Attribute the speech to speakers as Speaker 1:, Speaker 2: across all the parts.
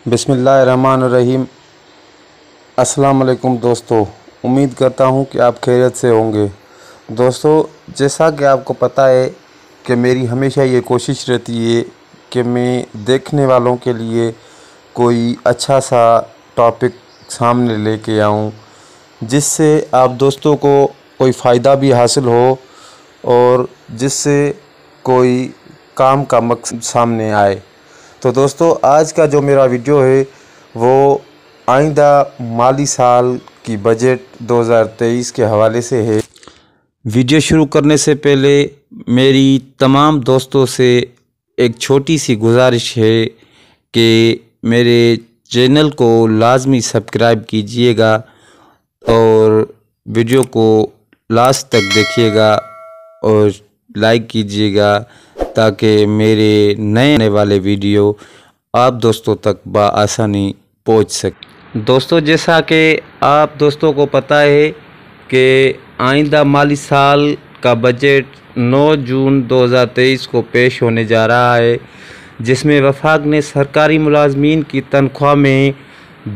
Speaker 1: बिस्मिल्लाहिर्रहमानिर्रहीम। अस्सलाम वालेकुम दोस्तों, उम्मीद करता हूँ कि आप खैरियत से होंगे। दोस्तों, जैसा कि आपको पता है कि मेरी हमेशा ये कोशिश रहती है कि मैं देखने वालों के लिए कोई अच्छा सा टॉपिक सामने लेके आऊँ, जिससे आप दोस्तों को कोई फ़ायदा भी हासिल हो और जिससे कोई काम का मकसद सामने आए। तो दोस्तों, आज का जो मेरा वीडियो है वो आइंदा माली साल की बजट 2023 के हवाले से है। वीडियो शुरू करने से पहले मेरी तमाम दोस्तों से एक छोटी सी गुजारिश है कि मेरे चैनल को लाजमी सब्सक्राइब कीजिएगा और वीडियो को लास्ट तक देखिएगा और लाइक कीजिएगा ताकि मेरे नए आने वाले वीडियो आप दोस्तों तक बआसानी पहुंच सके। दोस्तों, जैसा कि आप दोस्तों को पता है कि आइंदा माली साल का बजट 9 जून 2023 को पेश होने जा रहा है, जिसमें वफाक ने सरकारी मुलाजमीन की तनख्वाह में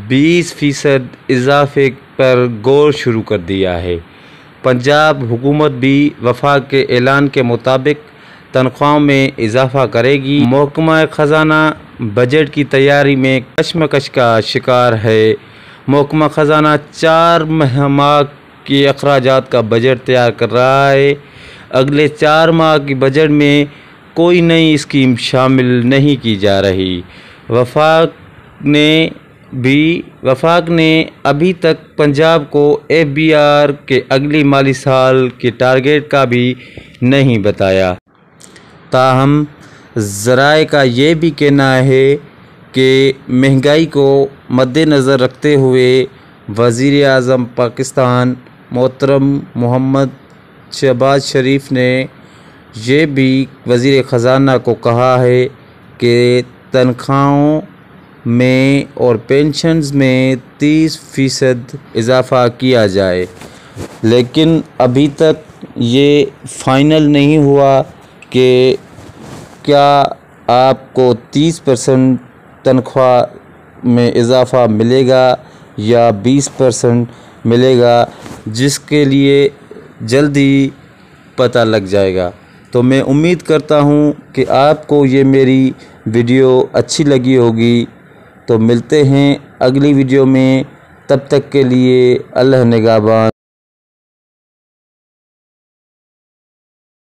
Speaker 1: 20% इजाफे पर गौर शुरू कर दिया है। पंजाब हुकूमत भी वफाक के ऐलान के मुताबिक तनख्वाहों में इजाफा करेगी। महकमा ख़जाना बजट की तैयारी में कशमकश का शिकार है। महकमा ख़जाना 4 माह के अखराजात का बजट तैयार कर रहा है। अगले 4 माह की बजट में कोई नई स्कीम शामिल नहीं की जा रही। वफाक ने अभी तक पंजाब को FBR के अगली माली साल के टारगेट का भी नहीं बताया। ताहम ज़राए का ये भी कहना है कि महंगाई को मद्देनज़र रखते हुए वज़ीर आज़म पाकिस्तान मोहतरम मोहम्मद शहबाज शरीफ ने ये भी वज़ीर ख़जाना को कहा है कि तनख्वाहों में और पेंशन्स में 30% इजाफ़ा किया जाए, लेकिन अभी तक ये फ़ाइनल नहीं हुआ कि क्या आपको 30% तनख्वाह में इजाफ़ा मिलेगा या 20% मिलेगा, जिसके लिए जल्दी पता लग जाएगा। तो मैं उम्मीद करता हूँ कि आपको ये मेरी वीडियो अच्छी लगी होगी। तो मिलते हैं अगली वीडियो में, तब तक के लिए अल्लाह निगहबान।